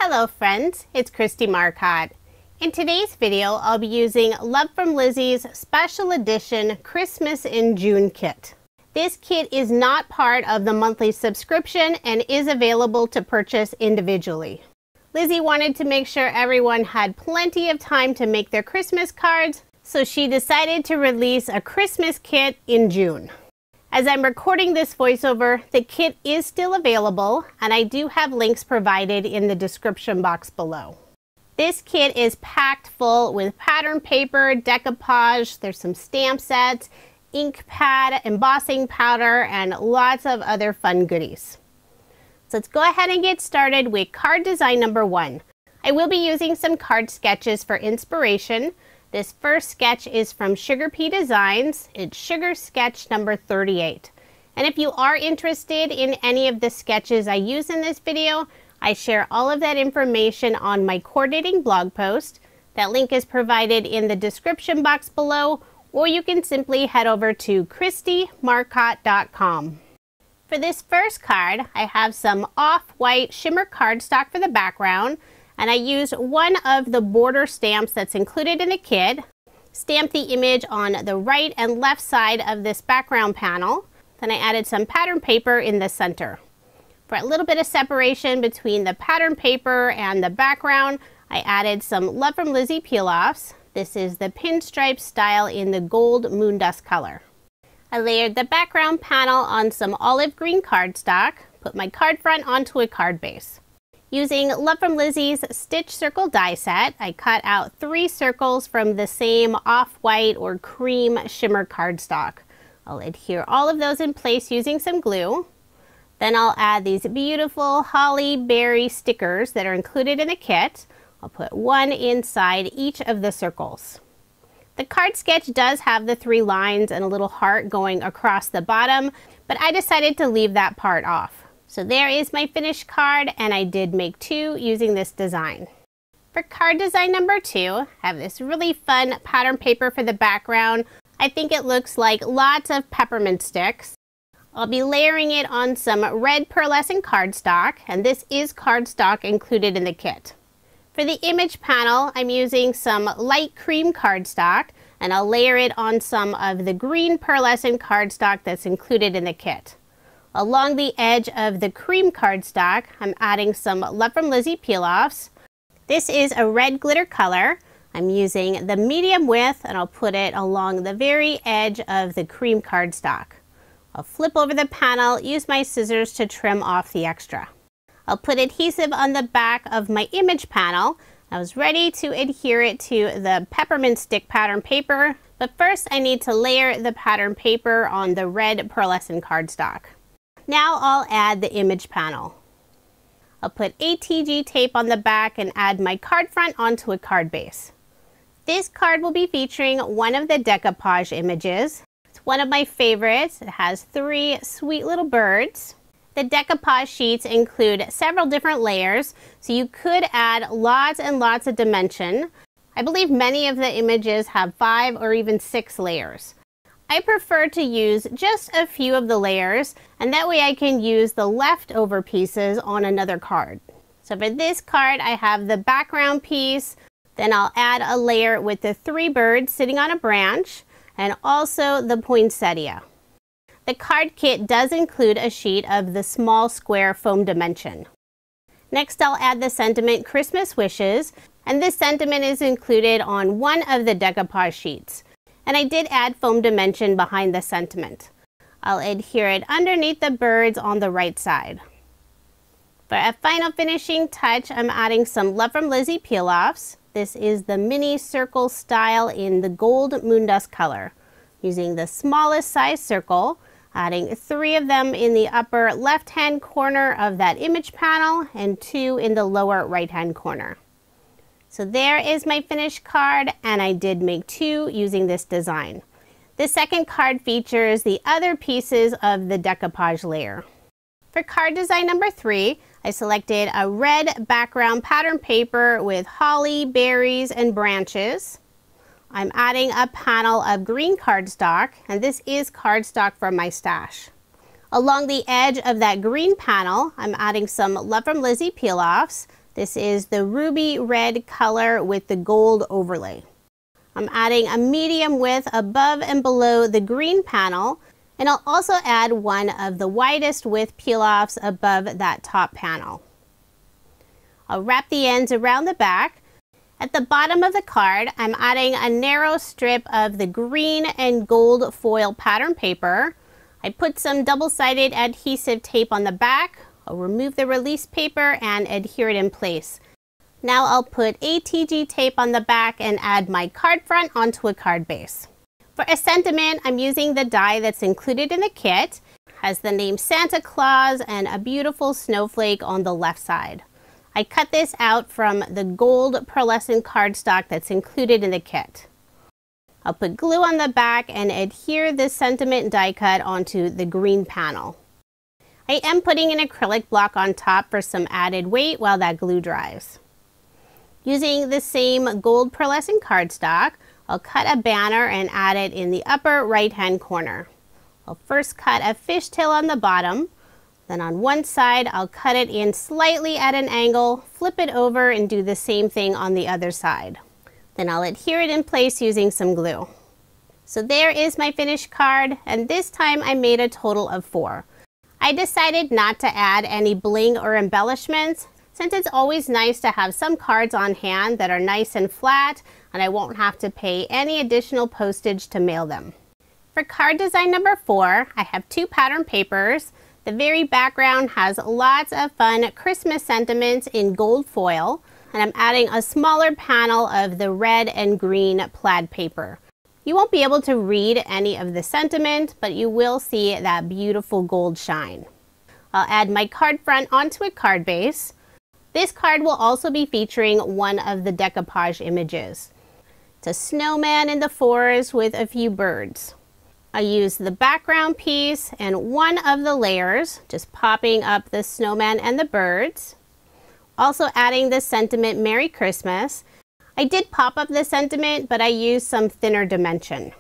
Hello friends, it's Kristie Marcotte. In today's video, I'll be using Love from Lizi's Special Edition Christmas in June kit. This kit is not part of the monthly subscription and is available to purchase individually. Lizi wanted to make sure everyone had plenty of time to make their Christmas cards, so she decided to release a Christmas kit in June. As I'm recording this voiceover, the kit is still available, and I do have links provided in the description box below. This kit is packed full with pattern paper, decoupage, there's some stamp sets, ink pad, embossing powder, and lots of other fun goodies. So let's go ahead and get started with card design number 1. I will be using some card sketches for inspiration. This first sketch is from Sugar Pea Designs. It's Sugar Sketch number 38. And if you are interested in any of the sketches I use in this video, I share all of that information on my coordinating blog post. That link is provided in the description box below, or you can simply head over to KristieMarcotte.com. For this first card, I have some off-white shimmer cardstock for the background, and I used one of the border stamps that's included in the kit. Stamped the image on the right and left side of this background panel. Then I added some pattern paper in the center. For a little bit of separation between the pattern paper and the background, I added some Love from Lizi peel-offs. This is the pinstripe style in the gold moon dust color. I layered the background panel on some olive green cardstock, put my card front onto a card base. Using Love from Lizi's Stitch Circle die set, I cut out 3 circles from the same off-white or cream shimmer cardstock. I'll adhere all of those in place using some glue. Then I'll add these beautiful holly berry stickers that are included in the kit. I'll put one inside each of the circles. The card sketch does have the 3 lines and a little heart going across the bottom, but I decided to leave that part off. So there is my finished card, and I did make 2 using this design. For card design number 2, I have this really fun pattern paper for the background. I think it looks like lots of peppermint sticks. I'll be layering it on some red pearlescent cardstock, and this is cardstock included in the kit. For the image panel, I'm using some light cream cardstock, and I'll layer it on some of the green pearlescent cardstock that's included in the kit. Along the edge of the cream cardstock, I'm adding some Love from Lizi peel-offs. This is a red glitter color. I'm using the medium width, and I'll put it along the very edge of the cream cardstock. I'll flip over the panel, use my scissors to trim off the extra. I'll put adhesive on the back of my image panel. I was ready to adhere it to the peppermint stick pattern paper, but first I need to layer the pattern paper on the red pearlescent cardstock. Now I'll add the image panel. I'll put ATG tape on the back and add my card front onto a card base. This card will be featuring one of the decoupage images. It's one of my favorites. It has 3 sweet little birds. The decoupage sheets include several different layers, so you could add lots and lots of dimension. I believe many of the images have 5 or even 6 layers. I prefer to use just a few of the layers, and that way I can use the leftover pieces on another card. So for this card, I have the background piece, then I'll add a layer with the 3 birds sitting on a branch, and also the poinsettia. The card kit does include a sheet of the small square foam dimension. Next, I'll add the sentiment Christmas Wishes, and this sentiment is included on one of the decoupage sheets. And I did add foam dimension behind the sentiment. I'll adhere it underneath the birds on the right side. For a final finishing touch, I'm adding some Love from Lizi peel-offs. This is the mini circle style in the gold moon dust color. Using the smallest size circle, adding 3 of them in the upper left-hand corner of that image panel and 2 in the lower right-hand corner. So there is my finished card, and I did make 2 using this design. The second card features the other pieces of the decoupage layer. For card design number 3, I selected a red background pattern paper with holly, berries, and branches. I'm adding a panel of green cardstock, and this is cardstock from my stash. Along the edge of that green panel, I'm adding some Love from Lizi peel-offs. This is the ruby red color with the gold overlay. I'm adding a medium width above and below the green panel, and I'll also add one of the widest width peel-offs above that top panel. I'll wrap the ends around the back. At the bottom of the card, I'm adding a narrow strip of the green and gold foil pattern paper. I put some double-sided adhesive tape on the back. I'll remove the release paper and adhere it in place. Now I'll put ATG tape on the back and add my card front onto a card base. For a sentiment, I'm using the die that's included in the kit. It has the name Santa Claus and a beautiful snowflake on the left side. I cut this out from the gold pearlescent cardstock that's included in the kit. I'll put glue on the back and adhere this sentiment die cut onto the green panel. I am putting an acrylic block on top for some added weight while that glue dries. Using the same gold pearlescent cardstock, I'll cut a banner and add it in the upper right-hand corner. I'll first cut a fishtail on the bottom. Then on one side, I'll cut it in slightly at an angle, flip it over, and do the same thing on the other side. Then I'll adhere it in place using some glue. So there is my finished card, and this time I made a total of 4. I decided not to add any bling or embellishments, since it's always nice to have some cards on hand that are nice and flat, and I won't have to pay any additional postage to mail them. For card design number 4, I have 2 pattern papers. The very background has lots of fun Christmas sentiments in gold foil, and I'm adding a smaller panel of the red and green plaid paper. You won't be able to read any of the sentiment, but you will see that beautiful gold shine. I'll add my card front onto a card base. This card will also be featuring one of the decoupage images. It's a snowman in the forest with a few birds. I use the background piece and one of the layers, just popping up the snowman and the birds. Also adding the sentiment Merry Christmas. I did pop up the sentiment, but I used some thinner dimension.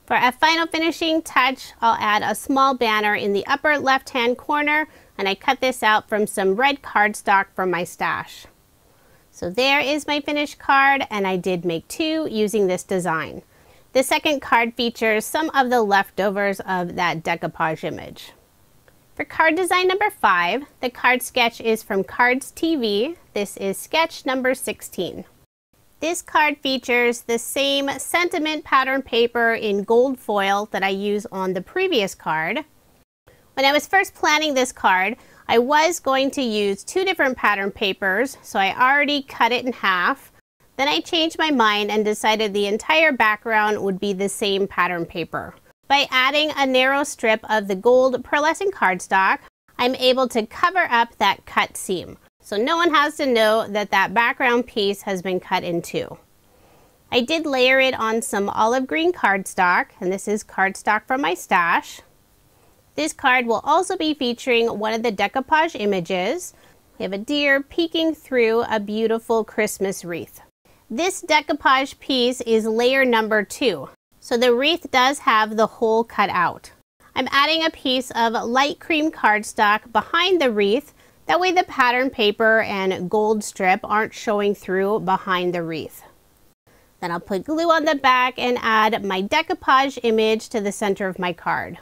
For a final finishing touch, I'll add a small banner in the upper left-hand corner, and I cut this out from some red cardstock from my stash. So there is my finished card, and I did make 2 using this design. The second card features some of the leftovers of that decoupage image. For card design number 5, the card sketch is from Cards TV. This is sketch number 16. This card features the same sentiment pattern paper in gold foil that I use on the previous card. When I was first planning this card, I was going to use 2 different pattern papers, so I already cut it in half. Then I changed my mind and decided the entire background would be the same pattern paper. By adding a narrow strip of the gold pearlescent cardstock, I'm able to cover up that cut seam, so no one has to know that that background piece has been cut in 2. I did layer it on some olive green cardstock, and this is cardstock from my stash. This card will also be featuring one of the decoupage images. We have a deer peeking through a beautiful Christmas wreath. This decoupage piece is layer number 2, so the wreath does have the hole cut out. I'm adding a piece of light cream cardstock behind the wreath. That way the pattern paper and gold strip aren't showing through behind the wreath. Then I'll put glue on the back and add my decoupage image to the center of my card.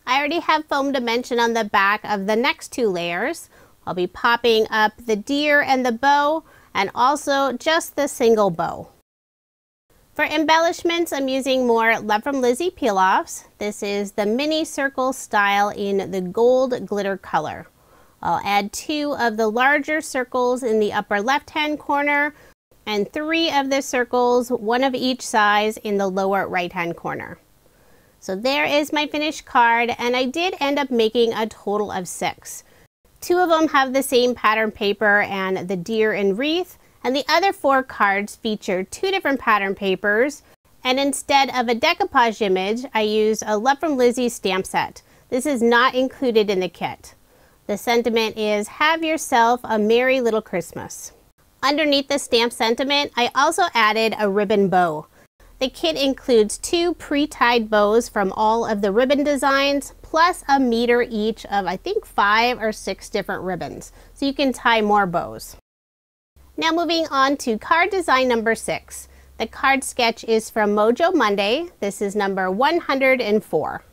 I already have foam dimension on the back of the next 2 layers. I'll be popping up the deer and the bow, and also just the single bow. For embellishments, I'm using more Love from Lizi peel-offs. This is the mini circle style in the gold glitter color. I'll add 2 of the larger circles in the upper left-hand corner and 3 of the circles, 1 of each size, in the lower right-hand corner. So there is my finished card, and I did end up making a total of 6. 2 of them have the same pattern paper and the deer and wreath, and the other 4 cards feature 2 different pattern papers, and instead of a decoupage image, I used a Love from Lizi stamp set. This is not included in the kit. The sentiment is "Have yourself a merry little Christmas." Underneath the stamp sentiment, I also added a ribbon bow. The kit includes 2 pre-tied bows from all of the ribbon designs, plus a meter each of, I think, 5 or 6 different ribbons, so you can tie more bows. Now moving on to card design number 6. The card sketch is from Mojo Monday. This is number 104.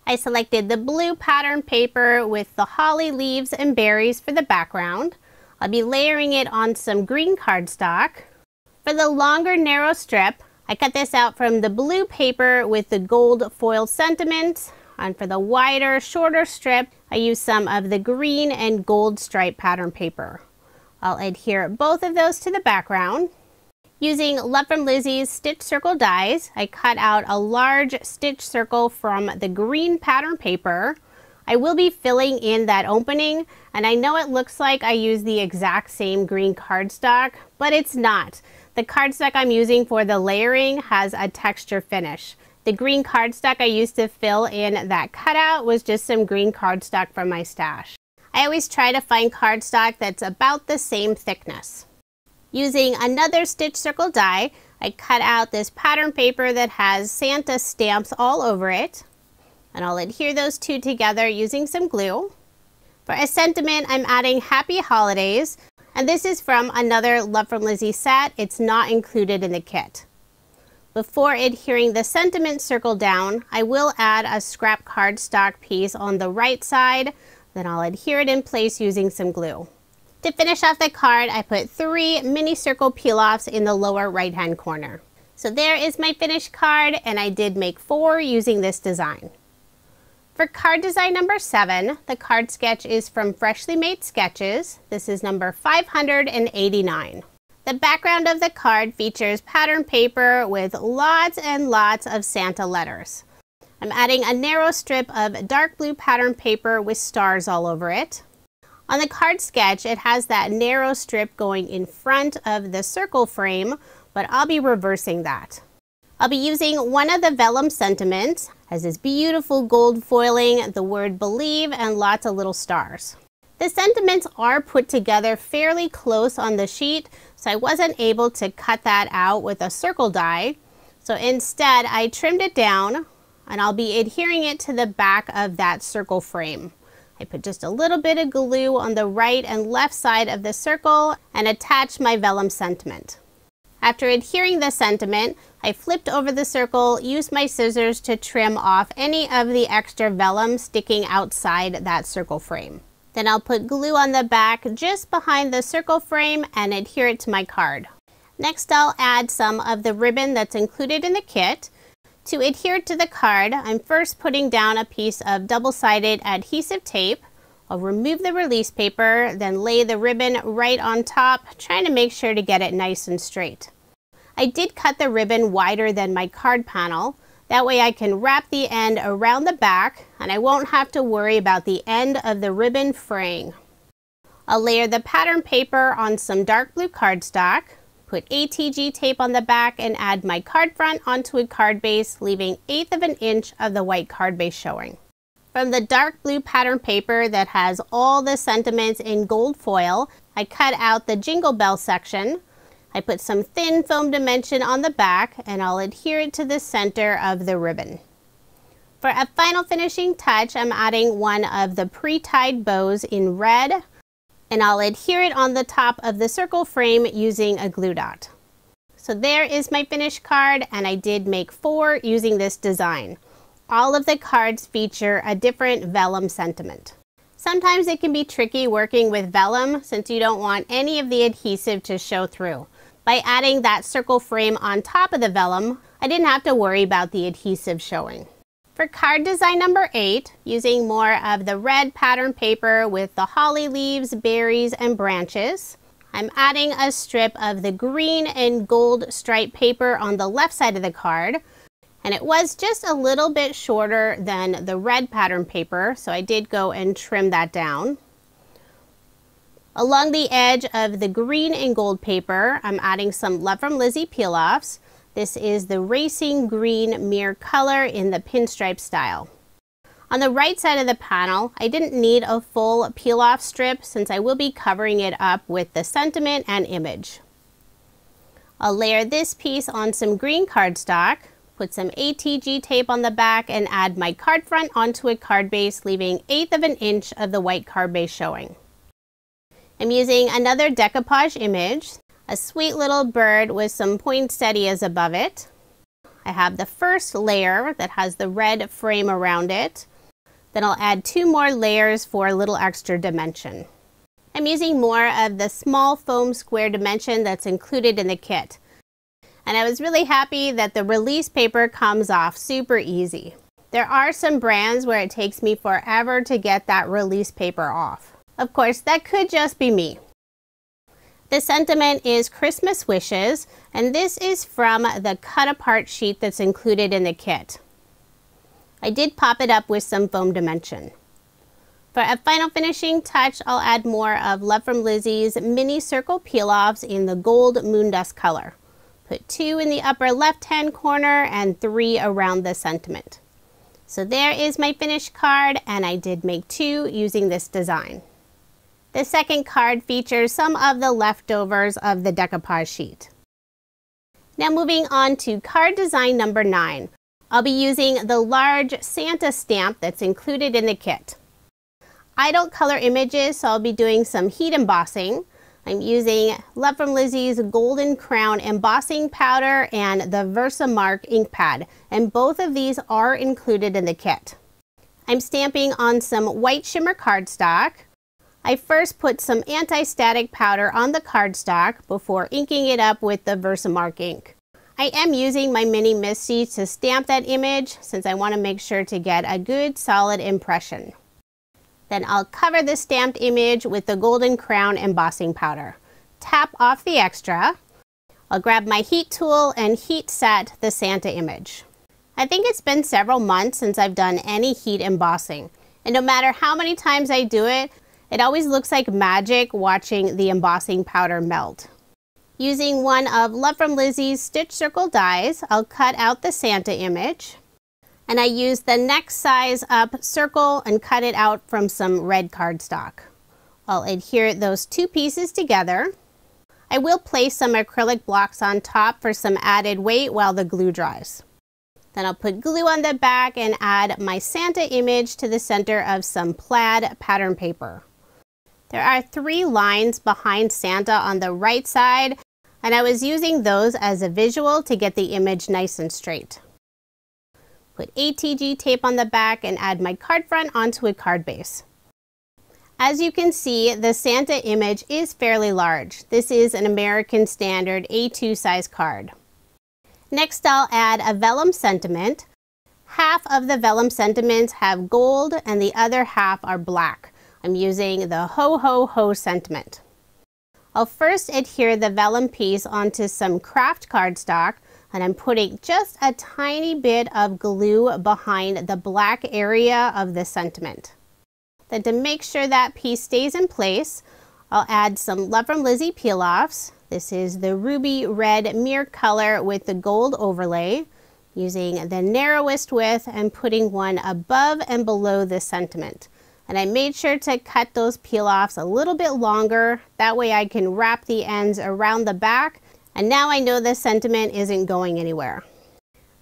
I selected the blue pattern paper with the holly leaves and berries for the background. I'll be layering it on some green cardstock. For the longer narrow strip, I cut this out from the blue paper with the gold foil sentiments. And for the wider, shorter strip, I used some of the green and gold stripe pattern paper. I'll adhere both of those to the background. Using Love from Lizi's stitch circle dies, I cut out a large stitch circle from the green pattern paper. I will be filling in that opening, and I know it looks like I use the exact same green cardstock, but it's not. The cardstock I'm using for the layering has a texture finish. The green cardstock I used to fill in that cutout was just some green cardstock from my stash. I always try to find cardstock that's about the same thickness. Using another stitch circle die, I cut out this pattern paper that has Santa stamps all over it. And I'll adhere those two together using some glue. For a sentiment, I'm adding Happy Holidays. And this is from another Love from Lizi set. It's not included in the kit. Before adhering the sentiment circle down, I will add a scrap cardstock piece on the right side. Then I'll adhere it in place using some glue. To finish off the card, I put 3 mini circle peel-offs in the lower right-hand corner. So there is my finished card, and I did make 4 using this design. For card design number 7, the card sketch is from Freshly Made Sketches. This is number 589. The background of the card features pattern paper with lots and lots of Santa letters. I'm adding a narrow strip of dark blue pattern paper with stars all over it. On the card sketch, it has that narrow strip going in front of the circle frame, but I'll be reversing that. I'll be using one of the vellum sentiments, has this beautiful gold foiling, the word believe, and lots of little stars. The sentiments are put together fairly close on the sheet, so I wasn't able to cut that out with a circle die. So instead, I trimmed it down, and I'll be adhering it to the back of that circle frame. I put just a little bit of glue on the right and left side of the circle and attached my vellum sentiment. After adhering the sentiment, I flipped over the circle, used my scissors to trim off any of the extra vellum sticking outside that circle frame. Then I'll put glue on the back just behind the circle frame and adhere it to my card. Next, I'll add some of the ribbon that's included in the kit. To adhere to the card, I'm first putting down a piece of double-sided adhesive tape. I'll remove the release paper, then lay the ribbon right on top, trying to make sure to get it nice and straight. I did cut the ribbon wider than my card panel. That way I can wrap the end around the back and I won't have to worry about the end of the ribbon fraying. I'll layer the pattern paper on some dark blue cardstock, put ATG tape on the back, and add my card front onto a card base, leaving 1/8 of an inch of the white card base showing. From the dark blue pattern paper that has all the sentiments in gold foil, I cut out the Jingle Bell section. I put some thin foam dimension on the back and I'll adhere it to the center of the ribbon. For a final finishing touch, I'm adding one of the pre-tied bows in red, and I'll adhere it on the top of the circle frame using a glue dot. So there is my finished card, and I did make 4 using this design. All of the cards feature a different vellum sentiment. Sometimes it can be tricky working with vellum since you don't want any of the adhesive to show through. By adding that circle frame on top of the vellum, I didn't have to worry about the adhesive showing. For card design number 8, using more of the red pattern paper with the holly leaves, berries, and branches, I'm adding a strip of the green and gold stripe paper on the left side of the card. And it was just a little bit shorter than the red pattern paper, so I did go and trim that down. Along the edge of the green and gold paper, I'm adding some Love from Lizi peel-offs. This is the Racing Green Mirror color in the pinstripe style. On the right side of the panel, I didn't need a full peel-off strip since I will be covering it up with the sentiment and image. I'll layer this piece on some green cardstock, put some ATG tape on the back, and add my card front onto a card base, leaving 1/8 of an inch of the white card base showing. I'm using another decoupage image, a sweet little bird with some poinsettias above it. I have the first layer that has the red frame around it. Then I'll add 2 more layers for a little extra dimension. I'm using more of the small foam square dimension that's included in the kit. And I was really happy that the release paper comes off super easy. There are some brands where it takes me forever to get that release paper off. Of course, that could just be me. The sentiment is Christmas Wishes, and this is from the cut apart sheet that's included in the kit. I did pop it up with some foam dimension. For a final finishing touch, I'll add more of Love from Lizi's mini circle peel-offs in the gold moon dust color. Put 2 in the upper left-hand corner and 3 around the sentiment. So there is my finished card, and I did make 2 using this design. The second card features some of the leftovers of the decoupage sheet. Now moving on to card design number 9. I'll be using the large Santa stamp that's included in the kit. I don't color images, so I'll be doing some heat embossing. I'm using Love from Lizi's Golden Crown embossing powder and the Versamark ink pad, and both of these are included in the kit. I'm stamping on some white shimmer cardstock. I first put some anti-static powder on the cardstock before inking it up with the Versamark ink. I am using my mini MISTI to stamp that image since I want to make sure to get a good solid impression. Then I'll cover the stamped image with the Golden Crown embossing powder. Tap off the extra. I'll grab my heat tool and heat set the Santa image. I think it's been several months since I've done any heat embossing, and no matter how many times I do it, it always looks like magic watching the embossing powder melt. Using one of Love from Lizi's stitch circle dies, I'll cut out the Santa image. And I used the next size up circle and cut it out from some red cardstock. I'll adhere those 2 pieces together. I will place some acrylic blocks on top for some added weight while the glue dries. Then I'll put glue on the back and add my Santa image to the center of some plaid pattern paper. There are 3 lines behind Santa on the right side, and I was using those as a visual to get the image nice and straight. Put ATG tape on the back and add my card front onto a card base. As you can see, the Santa image is fairly large. This is an American Standard A2 size card. Next, I'll add a vellum sentiment. Half of the vellum sentiments have gold and the other half are black. I'm using the Ho Ho Ho sentiment. I'll first adhere the vellum piece onto some craft cardstock, and I'm putting just a tiny bit of glue behind the black area of the sentiment. Then to make sure that piece stays in place, I'll add some Love from Lizi peel-offs. This is the ruby red mirror color with the gold overlay, using the narrowest width and putting one above and below the sentiment. And I made sure to cut those peel-offs a little bit longer, that way I can wrap the ends around the back. And now I know the sentiment isn't going anywhere.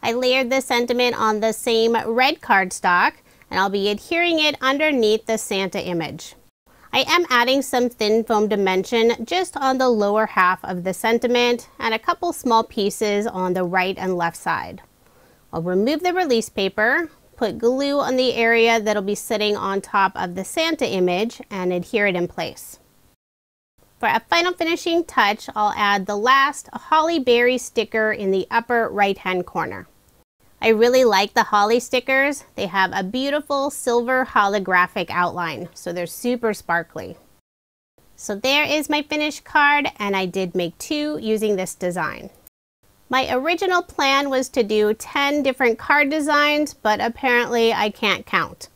I layered the sentiment on the same red cardstock, and I'll be adhering it underneath the Santa image. I am adding some thin foam dimension just on the lower half of the sentiment and a couple small pieces on the right and left side. I'll remove the release paper, put glue on the area that'll be sitting on top of the Santa image, and adhere it in place. For a final finishing touch, I'll add the last holly berry sticker in the upper right-hand corner. I really like the holly stickers. They have a beautiful silver holographic outline, so they're super sparkly. So there is my finished card, and I did make 2 using this design. My original plan was to do 10 different card designs, but apparently I can't count.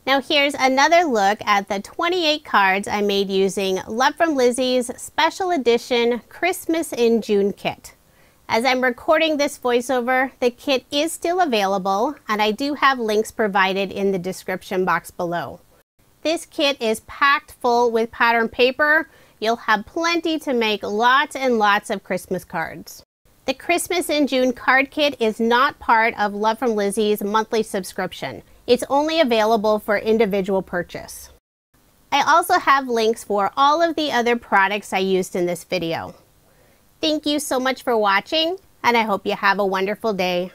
Now here's another look at the 28 cards I made using Love from Lizi's special edition Christmas in June kit. As I'm recording this voiceover, the kit is still available, and I do have links provided in the description box below. This kit is packed full with pattern paper. You'll have plenty to make lots and lots of Christmas cards. The Christmas in June card kit is not part of Love from Lizi's monthly subscription. It's only available for individual purchase. I also have links for all of the other products I used in this video. Thank you so much for watching, and I hope you have a wonderful day.